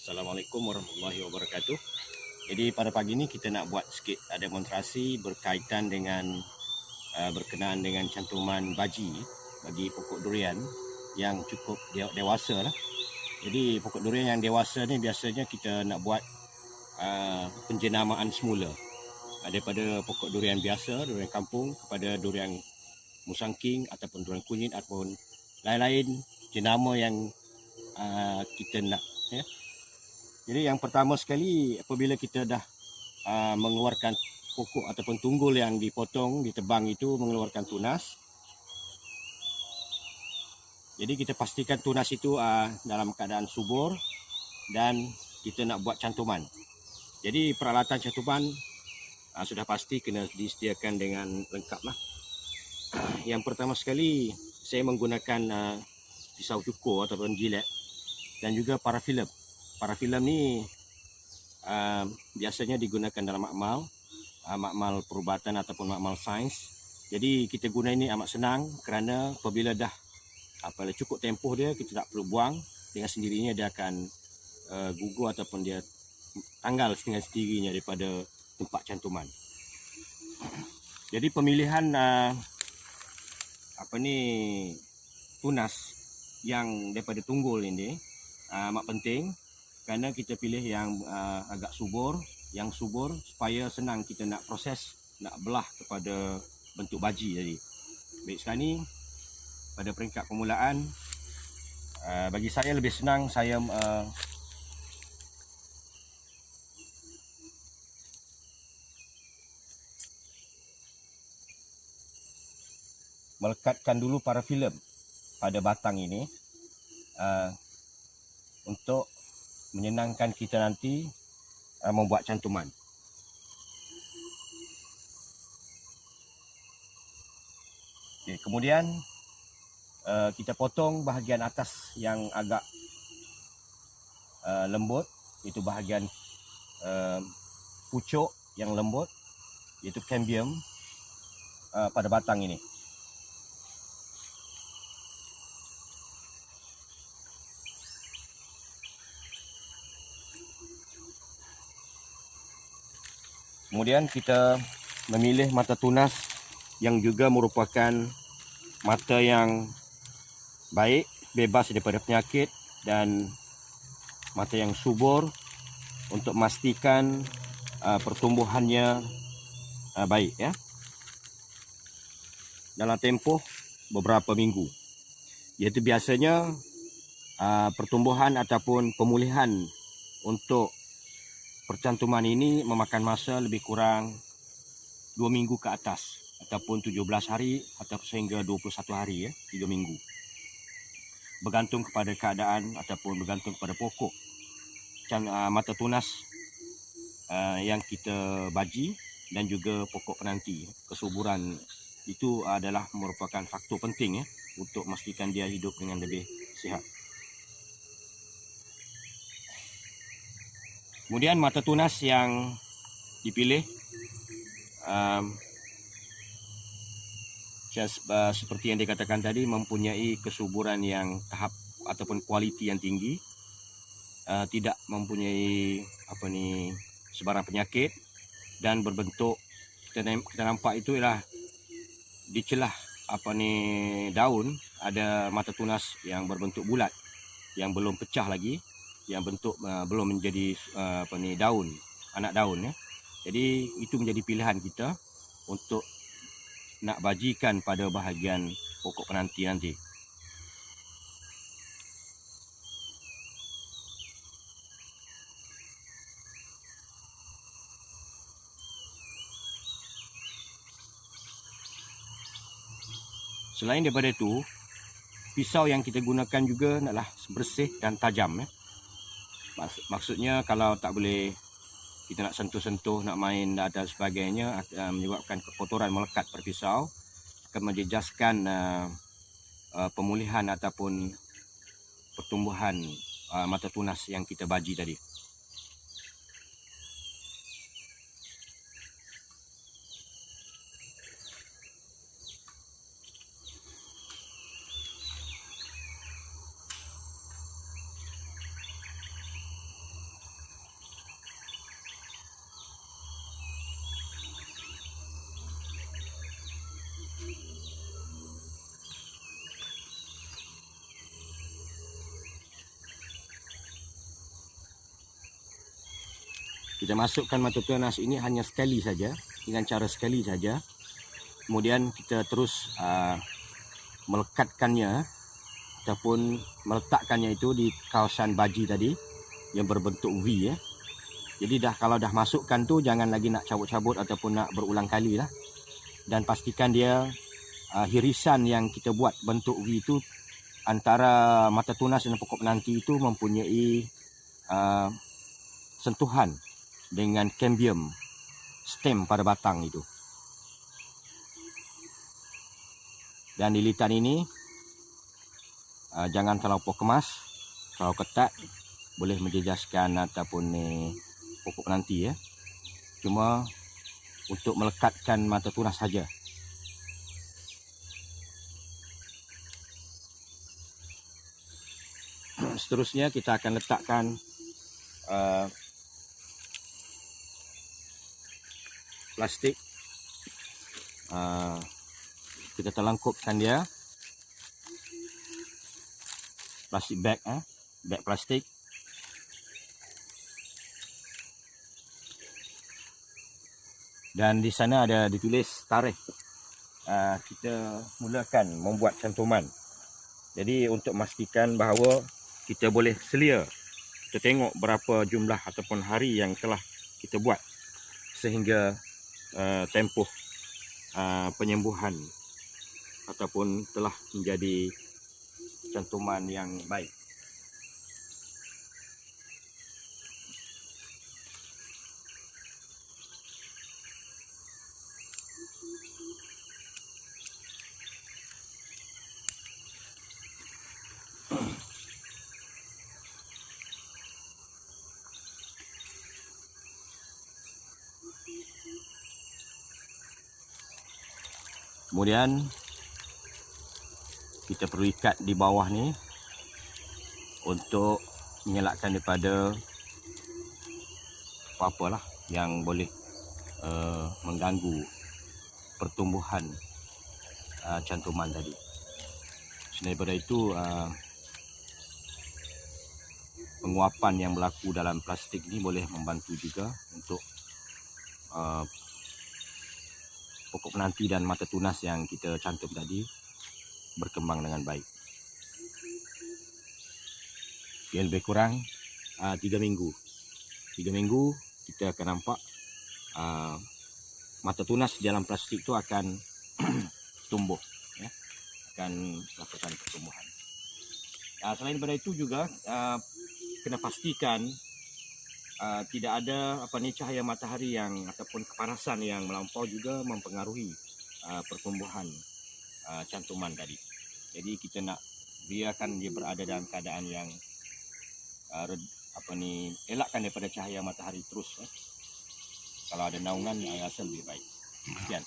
Assalamualaikum warahmatullahi wabarakatuh. Jadi pada pagi ini kita nak buat sikit demonstrasi berkaitan dengan berkenaan dengan cantuman baji bagi pokok durian yang cukup dewasa lah. Jadi pokok durian yang dewasa ni biasanya kita nak buat penjenamaan semula daripada pokok durian biasa, durian kampung kepada durian musangking ataupun durian kunyit ataupun lain-lain jenama yang kita nak, ya. Jadi yang pertama sekali, apabila kita dah mengeluarkan pokok ataupun tunggul yang dipotong, ditebang itu mengeluarkan tunas. Jadi kita pastikan tunas itu dalam keadaan subur dan kita nak buat cantuman. Jadi peralatan cantuman sudah pasti kena disediakan dengan lengkap lah. Yang pertama sekali, saya menggunakan pisau cukur ataupun jilet dan juga parafilm. Parafilm ni biasanya digunakan dalam makmal perubatan ataupun makmal sains. Jadi kita guna ini amat senang kerana apabila dah cukup tempoh dia, kita tak perlu buang, dengan sendirinya dia akan gugur ataupun dia tanggal dengan sendirinya daripada tempat cantuman. Jadi pemilihan tunas yang daripada tunggul ini amat penting. Kerana kita pilih yang agak subur, yang subur supaya senang kita nak proses, nak belah kepada bentuk baji tadi. Baik, sekarang ni pada peringkat permulaan, bagi saya lebih senang saya melekatkan dulu parafilm pada batang ini untuk menyenangkan kita nanti membuat cantuman. Okay, kemudian kita potong bahagian atas yang agak lembut, itu bahagian pucuk yang lembut, iaitu cambium pada batang ini. Kemudian kita memilih mata tunas yang juga merupakan mata yang baik, bebas daripada penyakit dan mata yang subur untuk memastikan pertumbuhannya baik, ya. Dalam tempoh beberapa minggu. Iaitu biasanya pertumbuhan ataupun pemulihan untuk percantuman ini memakan masa lebih kurang 2 minggu ke atas, ataupun 17 hari atau sehingga 21 hari, 3 minggu. Bergantung kepada keadaan ataupun bergantung kepada pokok mata tunas yang kita baji dan juga pokok penanti. Kesuburan itu adalah merupakan faktor penting, untuk memastikan dia hidup dengan lebih sihat. Kemudian mata tunas yang dipilih seperti yang dikatakan tadi, mempunyai kesuburan yang tahap ataupun kualiti yang tinggi, tidak mempunyai sebarang penyakit, dan berbentuk kita nampak itu ialah di celah daun ada mata tunas yang berbentuk bulat yang belum pecah lagi, yang bentuk belum menjadi daun, anak daun, ya. Jadi itu menjadi pilihan kita untuk nak bajikan pada bahagian pokok penanti nanti. Selain daripada itu, pisau yang kita gunakan juga adalah bersih dan tajam, ya. Maksudnya kalau tak boleh, kita nak sentuh-sentuh, nak main dan sebagainya, menyebabkan kekotoran melekat pada pisau, akan menjejaskan pemulihan ataupun pertumbuhan mata tunas yang kita baji tadi. Kita masukkan mata tunas ini hanya sekali saja, dengan cara sekali saja. Kemudian kita terus melekatkannya ataupun meletakkannya itu di kawasan baji tadi yang berbentuk V ya. Jadi kalau dah masukkan tu jangan lagi nak cabut-cabut ataupun nak berulang kali lah. Dan pastikan dia hirisan yang kita buat bentuk V itu antara mata tunas dan pokok penanti itu mempunyai sentuhan dengan cambium stem pada batang itu. Dan lilitan ini jangan terlalu kemas, kalau ketat boleh menjejaskan ataupun pokok penanti ya. Cuma untuk melekatkan mata tunas saja. Seterusnya kita akan letakkan plastik. Kita terlengkupkan dia, plastik bag, bag plastik. Dan di sana ada ditulis tarikh kita mulakan membuat cantuman. Jadi untuk memastikan bahawa kita boleh selia, kita tengok berapa jumlah ataupun hari yang telah kita buat sehingga tempoh penyembuhan ataupun telah menjadi cantuman yang baik. Kemudian kita perlu ikat di bawah ni untuk mengelakkan daripada apa-apalah yang boleh mengganggu pertumbuhan cantuman tadi. Selain daripada itu, penguapan yang berlaku dalam plastik ini boleh membantu juga untuk pokok penanti dan mata tunas yang kita cantum tadi berkembang dengan baik. Ya, lebih kurang 3 minggu. 3 minggu kita akan nampak mata tunas dalam plastik itu akan tumbuh, ya, akan melakukan pertumbuhan. Selain daripada itu juga kena pastikan tidak ada cahaya matahari yang ataupun kepanasan yang melampau juga mempengaruhi pertumbuhan cantuman tadi. Jadi kita nak biarkan dia berada dalam keadaan yang elakkan daripada cahaya matahari terus. Kalau ada naungan, saya rasa lebih baik. Sekian.